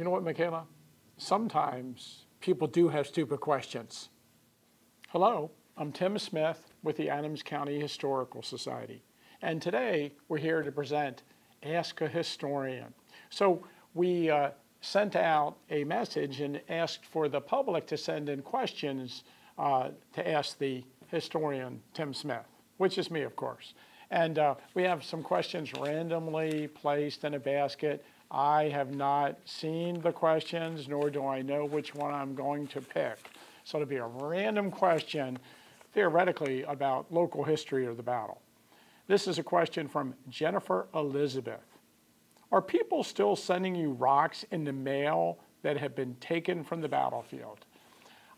You know what, Michaela? Sometimes people do have stupid questions. Hello, I'm Tim Smith with the Adams County Historical Society. And today we're here to present Ask a Historian. So we sent out a message and asked for the public to send in questions to ask the historian Tim Smith, which is me, of course. And we have some questions randomly placed in a basket. I have not seen the questions, nor do I know which one I'm going to pick. So it'll be a random question, theoretically, about local history of the battle. This is a question from Jennifer Elizabeth. Are people still sending you rocks in the mail that have been taken from the battlefield?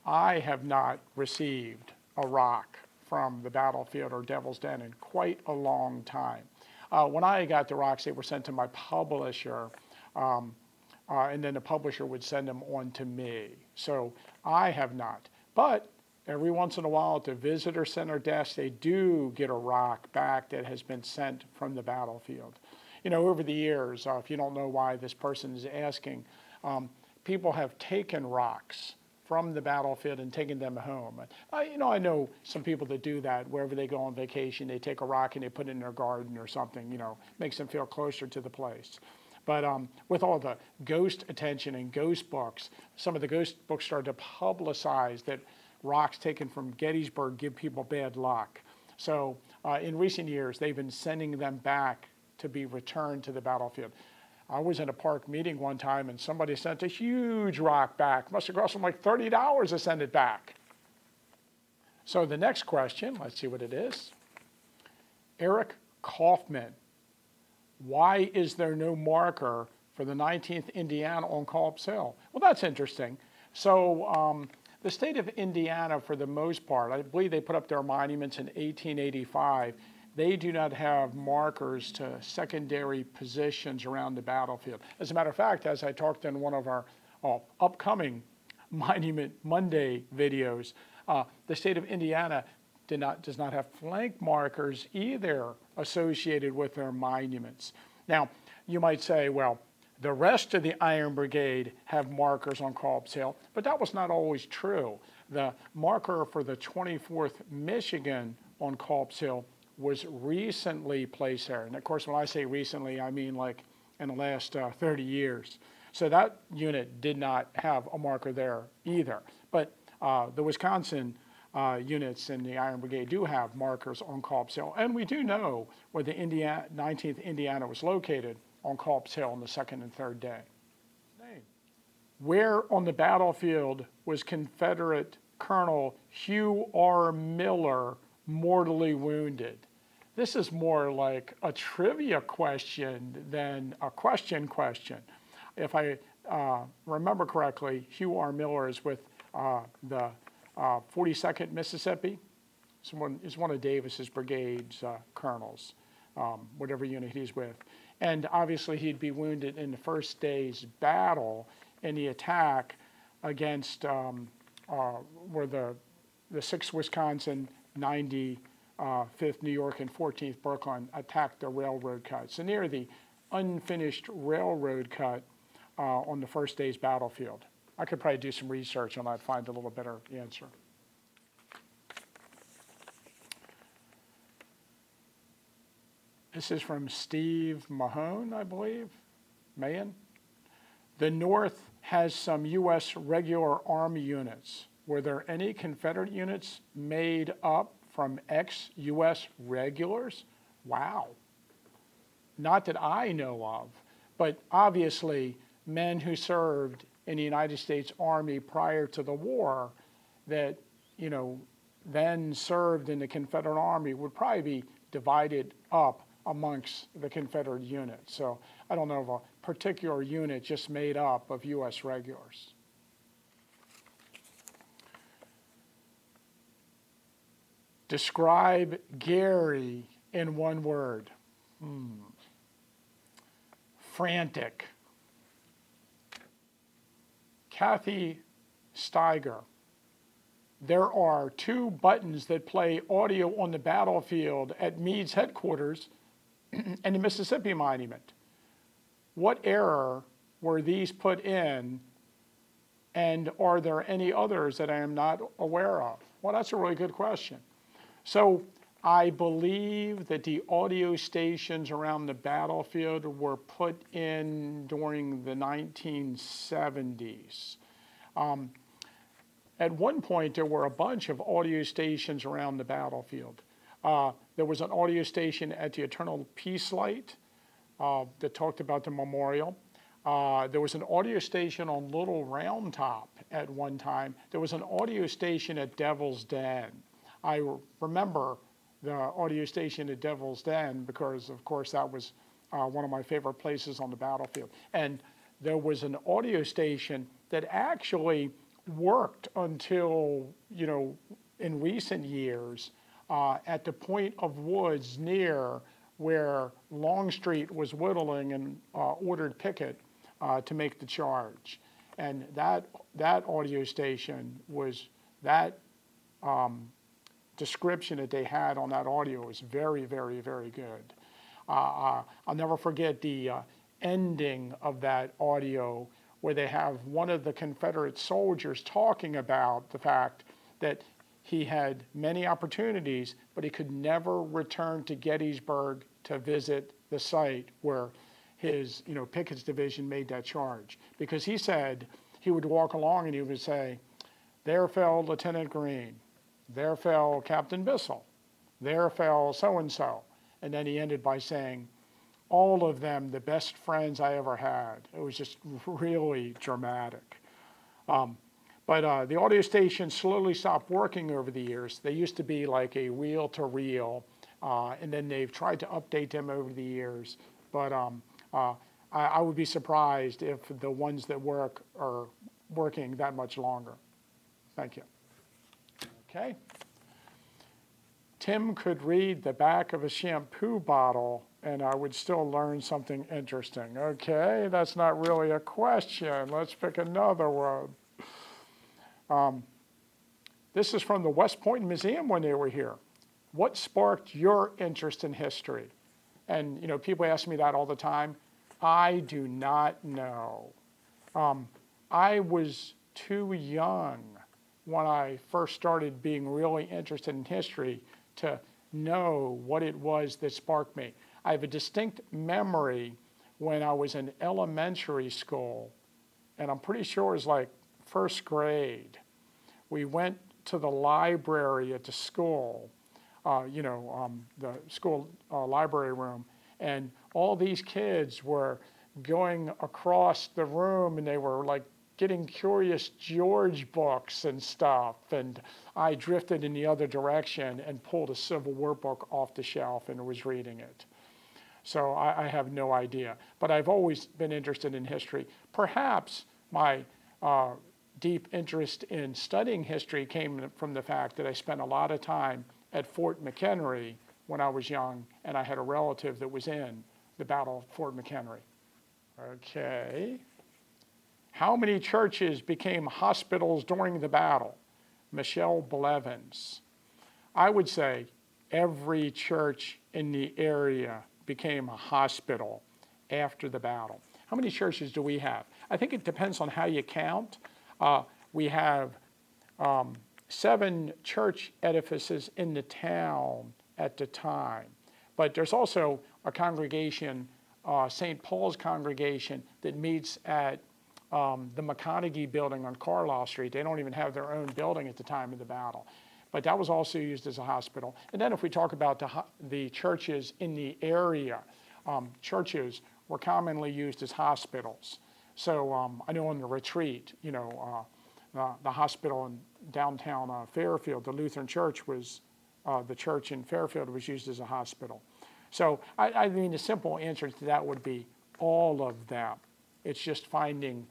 I have not received a rock from the battlefield or Devil's Den in quite a long time. When I got the rocks, they were sent to my publisher, and then the publisher would send them on to me. So I have not. But every once in a while at the visitor center desk, they do get a rock back that has been sent from the battlefield. You know, over the years, if you don't know why this person is asking, people have taken rocks from the battlefield and taken them home. I know some people that do that. Wherever they go on vacation, they take a rock and they put it in their garden or something, makes them feel closer to the place. But with all the ghost attention and ghost books, some of the ghost books started to publicize that rocks taken from Gettysburg give people bad luck. So in recent years, they've been sending them back to be returned to the battlefield. I was in a park meeting one time and somebody sent a huge rock back. Must have cost them like $30 to send it back. So the next question, let's see what it is. Eric Kaufman. Why is there no marker for the 19th Indiana on Culp's Hill? Well, that's interesting. So the state of Indiana, for the most part, I believe they put up their monuments in 1885. They do not have markers to secondary positions around the battlefild. As a matter of fact, as I talked in one of our upcoming Monument Monday videos, the state of Indiana does not have flank markers either associated with their monuments. Now, you might say, well, the rest of the Iron Brigade have markers on Culp's Hill, but that was not always true. The marker for the 24th Michigan on Culp's Hill was recently placed there. And of course, when I say recently, I mean like in the last 30 years. So that unit did not have a marker there either. But the Wisconsin units in the Iron Brigade do have markers on Culp's Hill. And we do know where the 19th Indiana was located on Culp's Hill on the second and third day. Where on the battlefield was Confederate Colonel Hugh R Miller mortally wounded? This is more like a trivia question than a question. If I remember correctly, Hugh R Miller is with the 42nd Mississippi. Is one of Davis's brigade's colonels, whatever unit he's with. And obviously he'd be wounded in the first day's battle in the attack against where the 6th Wisconsin, 95th New York, and 14th Brooklyn attacked the railroad cut. So near the unfinished railroad cut on the first day's battlefield. I could probably do some research and I'd find a little better answer. This is from Steve Mahone, I believe, Mahan. The North has some U.S. regular Army units. Were there any Confederate units made up from ex-U.S. regulars? Wow. Not that I know of, but obviously men who served in the United States Army prior to the war that, then served in the Confederate Army would probably be divided up amongst the Confederate units. So I don't know of a particular unit just made up of U.S. regulars. Describe Gary in one word. Frantic. Kathy Steiger. There are 2 buttons that play audio on the battlefield at Meade's headquarters and the Mississippi Monument. What error were these put in, and are there any others that I am not aware of? Well, that's a really good question. So I believe that the audio stations around the battlefield were put in during the 1970s. At one point, there were a bunch of audio stations around the battlefield. There was an audio station at the Eternal Peace Light that talked about the memorial. There was an audio station on Little Round Top at one time. There was an audio station at Devil's Den. I remember the audio station at Devil's Den because, of course, that was one of my favorite places on the battlefield. And there was an audio station that actually worked until, in recent years at the point of woods near where Longstreet was whittling and ordered Pickett to make the charge. And that audio station was, that description that they had on that audio was very, very, very good. I'll never forget the ending of that audio where they have one of the Confederate soldiers talking about the fact that he had many opportunities, but he could never return to Gettysburg to visit the site where his, Pickett's division made that charge. Because he said he would walk along and he would say, there fell Lieutenant Green, there fell Captain Bissell, there fell so-and-so. And then he ended by saying, all of them, the best friends I ever had. It was just really dramatic. But the audio stations slowly stopped working over the years. They used to be like a reel-to-reel, and then they've tried to update them over the years. But I would be surprised if the ones that work are working that much longer. Thank you. Okay. Tim could read the back of a shampoo bottle and I would still learn something interesting. Okay, that's not really a question. Let's pick another one. This is from the West Point Museum when they were here. What sparked your interest in history? And people ask me that all the time. I do not know. I was too young when I first started being really interested in history to know what it was that sparked me. I have a distinct memory when I was in elementary school, and I'm pretty sure it was like first grade. We went to the library at the school, the school library room, and all these kids were going across the room and they were like getting Curious George books and stuff, and I drifted in the other direction and pulled a Civil War book off the shelf and was reading it. So I have no idea, but I've always been interested in history. Perhaps my deep interest in studying history came from the fact that I spent a lot of time at Fort McHenry when I was young, and I had a relative that was in the Battle of Fort McHenry. Okay. How many churches became hospitals during the battle? Michelle Blevins. I would say every church in the area became a hospital after the battle. How many churches do we have? I think it depends on how you count. We have 7 church edifices in the town at the time. But there's also a congregation, St. Paul's congregation, that meets at the McConaughey building on Carlisle Street. They don't even have their own building at the time of the battle. But that was also used as a hospital. And then if we talk about the churches in the area, churches were commonly used as hospitals. So I know on the retreat, the hospital in downtown Fairfield, the Lutheran Church was, the church in Fairfield was used as a hospital. So I mean, the simple answer to that would be all of them. It's just finding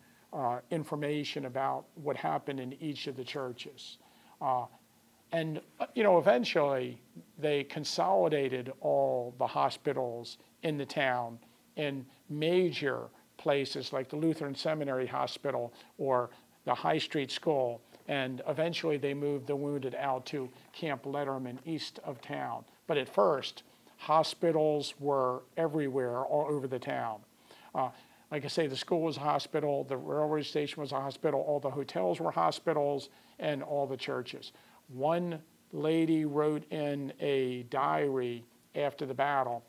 information about what happened in each of the churches. And eventually they consolidated all the hospitals in the town in major places like the Lutheran Seminary Hospital or the High Street School, and eventually they moved the wounded out to Camp Letterman east of town. But at first, hospitals were everywhere all over the town. Like I say, the school was a hospital, the railroad station was a hospital, all the hotels were hospitals, and all the churches. One lady wrote in a diary after the battle,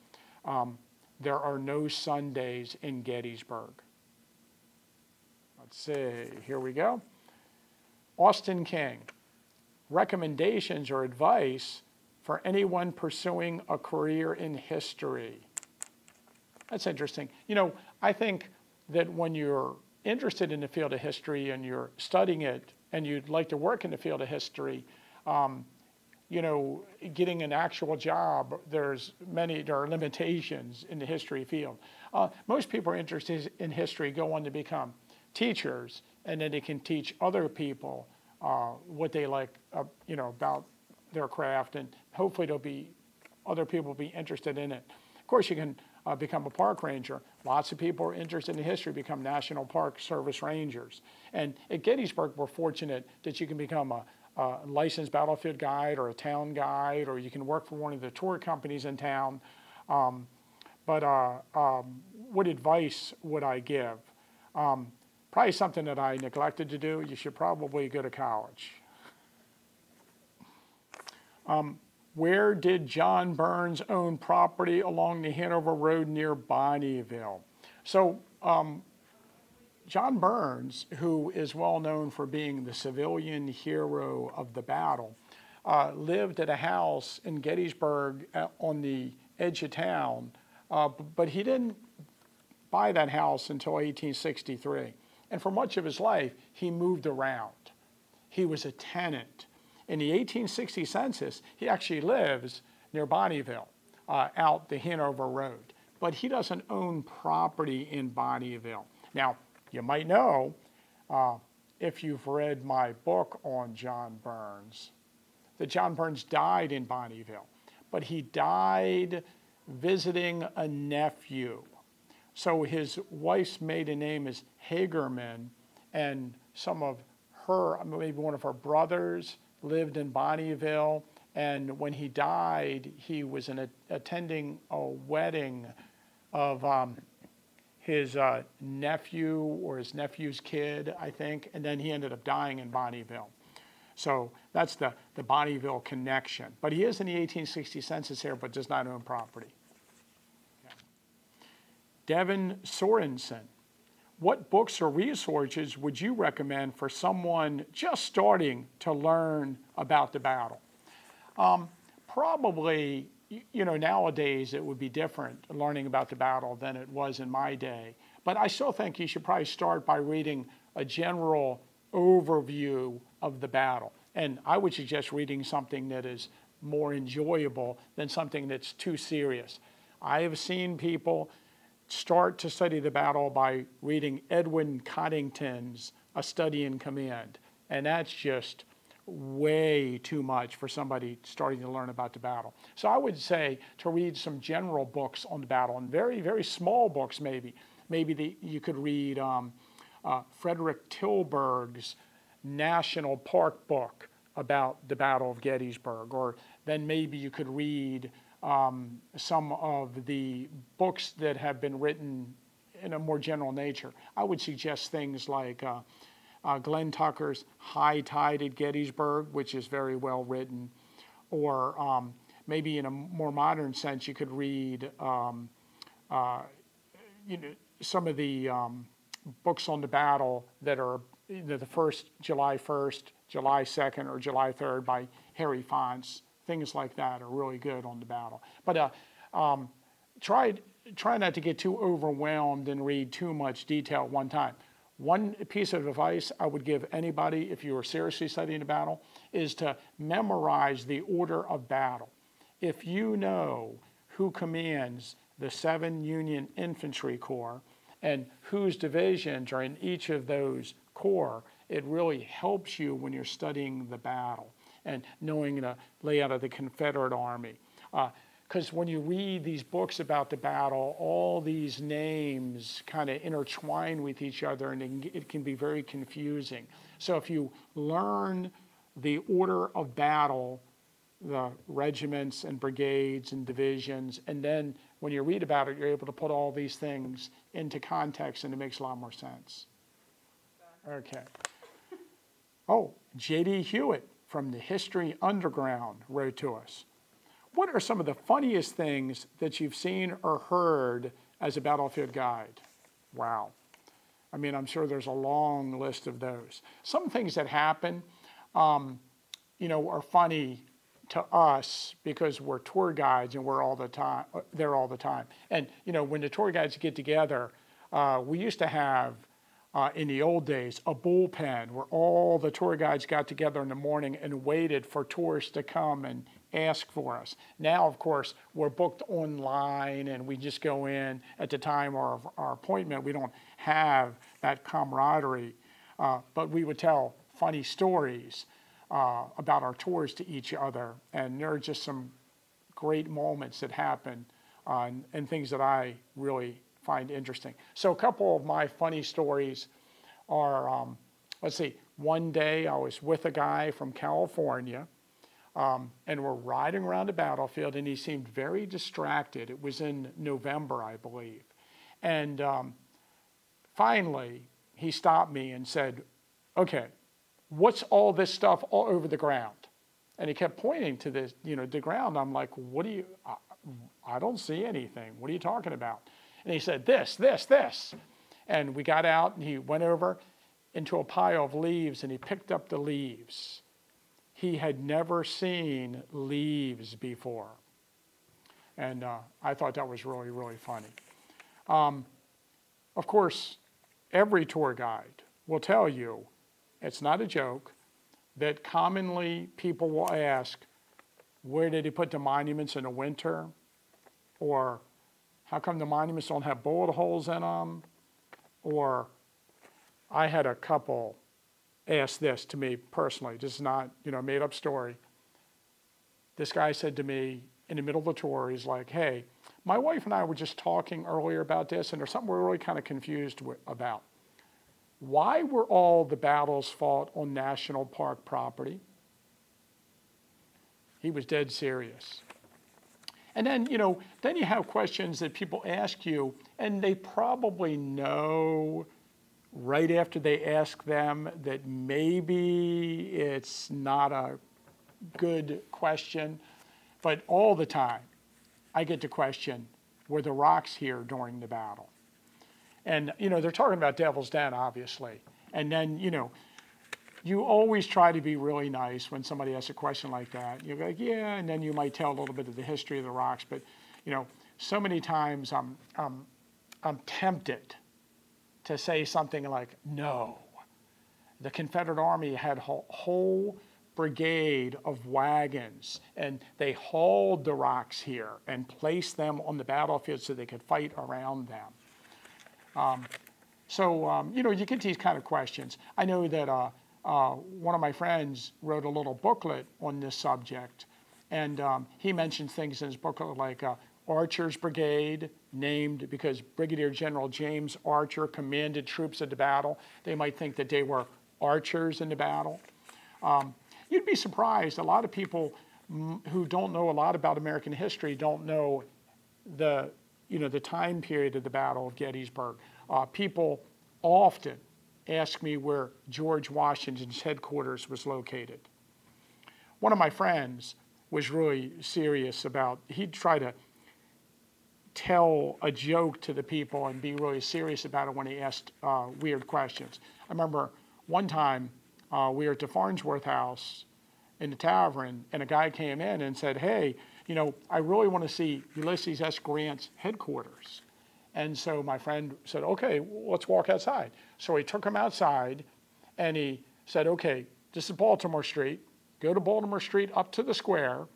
there are no Sundays in Gettysburg. Let's see, here we go. Austin King, recommendations or advice for anyone pursuing a career in history. That's interesting. You know, I think that when you're interested in the field of history and you're studying it and you'd like to work in the field of history, you know, getting an actual job, there are limitations in the history field. Most people are interested in history go on to become teachers, and then they can teach other people what they like, you know, about their craft, and hopefully other people will be interested in it. Of course, you can become a park ranger. Lots of people are interested in history, become National Park Service Rangers. And at Gettysburg, we're fortunate that you can become a licensed battlefield guide or a town guide, or you can work for one of the tour companies in town. What advice would I give? Probably something that I neglected to do. You should probably go to college. Where did John Burns own property along the Hanover Road near Bonnieville? So John Burns, who is well known for being the civilian hero of the battle, lived at a house in Gettysburg on the edge of town, but he didn't buy that house until 1863. And for much of his life, he moved around. He was a tenant. In the 1860 census, he actually lives near Bonnieville, out the Hanover Road. But he doesn't own property in Bonnieville. Now, you might know, if you've read my book on John Burns, that John Burns died in Bonnieville. But he died visiting a nephew. So his wife's maiden name is Hagerman, and some of her, maybe one of her brothers, lived in Bonnieville, and when he died, he was attending a wedding of his nephew or his nephew's kid, I think, and then he ended up dying in Bonnieville. So that's the Bonnieville connection. But he is in the 1860 census here, but does not own property. Okay. Devin Sorensen. What books or resources would you recommend for someone just starting to learn about the battle? Probably, you know, nowadays it would be different learning about the battle than it was in my day. But I still think you should probably start by reading a general overview of the battle. And I would suggest reading something that is more enjoyable than something that's too serious. I have seen people start to study the battle by reading Edwin Coddington's A Study in Command. And that's just way too much for somebody starting to learn about the battle. So I would say to read some general books on the battle, and very, very small books maybe. Maybe you could read Frederick Tilburg's National Park book about the Battle of Gettysburg, or then maybe you could read some of the books that have been written in a more general nature. I would suggest things like Glenn Tucker's High Tide at Gettysburg, which is very well written, or maybe in a more modern sense, you could read you know, some of the books on the battle that are either the first July 1st, July 2nd, or July 3rd by Harry Fonts. Things like that are really good on the battle. But try not to get too overwhelmed and read too much detail at one time. One piece of advice I would give anybody if you are seriously studying the battle is to memorize the order of battle. If you know who commands the 7 Union Infantry Corps and whose divisions are in each of those corps, it really helps you when you're studying the battle and knowing the layout of the Confederate Army. Because when you read these books about the battle, all these names kind of intertwine with each other, and it can be very confusing. So if you learn the order of battle the regiments and brigades and divisions. And then when you read about it, you're able to put all these things into context and it makes a lot more sense. Okay. Oh, J.D. Hewitt from the History Underground wrote to us. What are some of the funniest things that you've seen or heard as a battlefield guide? Wow. I mean, I'm sure there's a long list of those. Some things that happen, are funny to us because we're tour guides and we're there all the time. And, when the tour guides get together, we used to have, in the old days, a bullpen where all the tour guides got together in the morning and waited for tourists to come and ask for us. Now, of course, we're booked online and we just go in at the time of our appointment. We don't have that camaraderie, but we would tell funny stories about our tours to each other. And there are just some great moments that happen and things that I really find interesting. So a couple of my funny stories are, let's see, one day I was with a guy from California and we're riding around the battlefield and he seemed very distracted. It was in November, I believe. And finally, he stopped me and said, okay, what's all this stuff all over the ground? And he kept pointing to this, the ground. I'm like, I don't see anything. What are you talking about? And he said, this. And we got out and he went over into a pile of leaves and he picked up the leaves. He had never seen leaves before. And I thought that was really, really funny. Of course, every tour guide will tell you, it's not a joke, that commonly people will ask, where did he put the monuments in the winter? Or how come the monuments don't have bullet holes in them? Or I had a couple ask this to me personally. This is not, a made up story. This guy said to me in the middle of the tour, he's like, hey, my wife and I were just talking earlier about this and there's something we're really kind of confused about. Why were all the battles fought on national park property? He was dead serious. And then, then you have questions that people ask you, and they probably know right after they ask them that maybe it's not a good question, but all the time I get the question, were the rocks here during the battle? And, they're talking about Devil's Den, obviously. And then, you always try to be really nice when somebody asks a question like that. You're like, yeah, and then you might tell a little bit of the history of the rocks. But, so many times I'm tempted to say something like, no. The Confederate Army had a whole brigade of wagons, and they hauled the rocks here and placed them on the battlefield so they could fight around them. You get these kind of questions. I know that one of my friends wrote a little booklet on this subject, and he mentioned things in his booklet like Archer's Brigade, named because Brigadier General James Archer commanded troops at the battle. They might think that they were archers in the battle. You'd be surprised. A lot of people who don't know a lot about American history don't know the time period of the Battle of Gettysburg. People often ask me where George Washington's headquarters was located. One of my friends was really serious he'd try to tell a joke to the people and be really serious about it when he asked weird questions. I remember one time we were at the Farnsworth House in the tavern, and a guy came in and said, hey, I really want to see Ulysses S. Grant's headquarters. And so my friend said, okay, let's walk outside. So he took him outside and he said, okay, this is Baltimore Street. Go to Baltimore Street up to the square,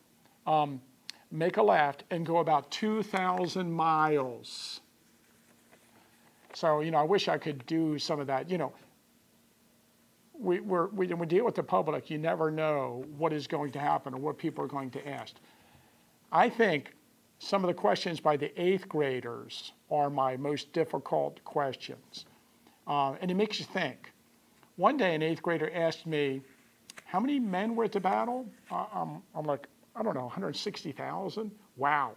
make a left, and go about 2,000 miles. So, I wish I could do some of that. We deal with the public. You never know what is going to happen or what people are going to ask. I think some of the questions by the 8th graders are my most difficult questions. And it makes you think. One day an 8th grader asked me, how many men were at the battle? I'm like, I don't know, 160,000? Wow.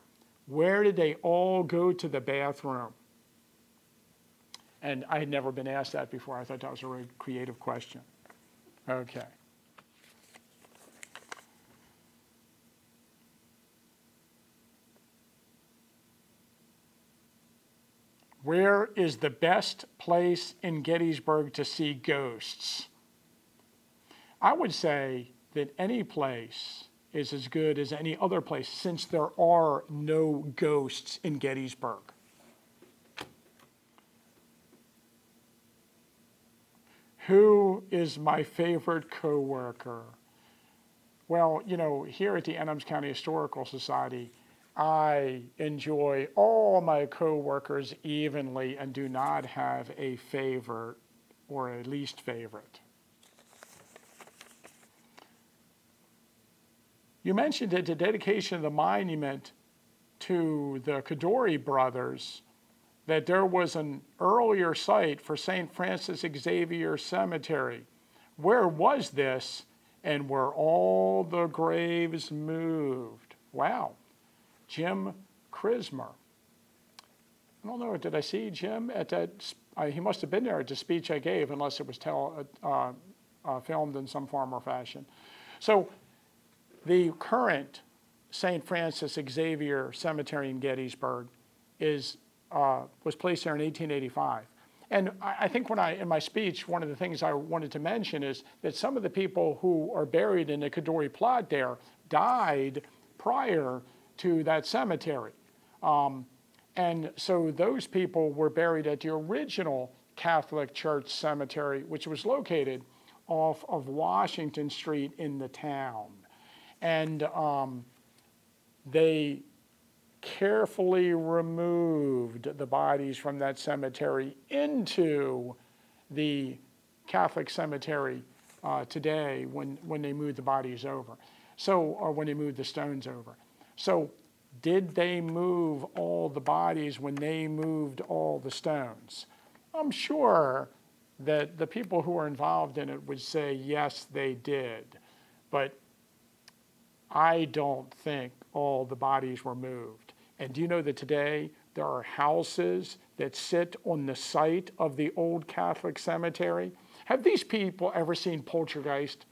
Where did they all go to the bathroom? And I had never been asked that before. I thought that was a really creative question. Okay. Where is the best place in Gettysburg to see ghosts? I would say that any place is as good as any other place since there are no ghosts in Gettysburg. Who is my favorite coworker? Well, you know, here at the Adams County Historical Society, I enjoy all my coworkers evenly and do not have a favorite or a least favorite. You mentioned at the dedication of the monument to the Kadori brothers that there was an earlier site for St. Francis Xavier Cemetery. Where was this, and were all the graves moved? Wow. Jim Crismer. I don't know, did I see Jim at that? He must have been there at the speech I gave, unless it was filmed in some form or fashion. So the current St. Francis Xavier Cemetery in Gettysburg was placed there in 1885. And I think in my speech, one of the things I wanted to mention is that some of the people who are buried in the Kadori plot there died prior to that cemetery. And so those people were buried at the original Catholic Church cemetery, which was located off of Washington Street in the town. And they carefully removed the bodies from that cemetery into the Catholic cemetery today when they moved the bodies over. So, or when they moved the stones over. So did they move all the bodies when they moved all the stones? I'm sure that the people who are involved in it would say, yes, they did. But I don't think all the bodies were moved. And do you know that today there are houses that sit on the site of the old Catholic cemetery? Have these people ever seen poltergeist?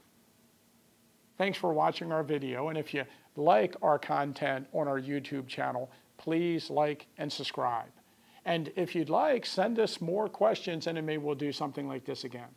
Thanks for watching our video, and if you like our content on our YouTube channel, please like and subscribe. And if you'd like, send us more questions and maybe we'll do something like this again.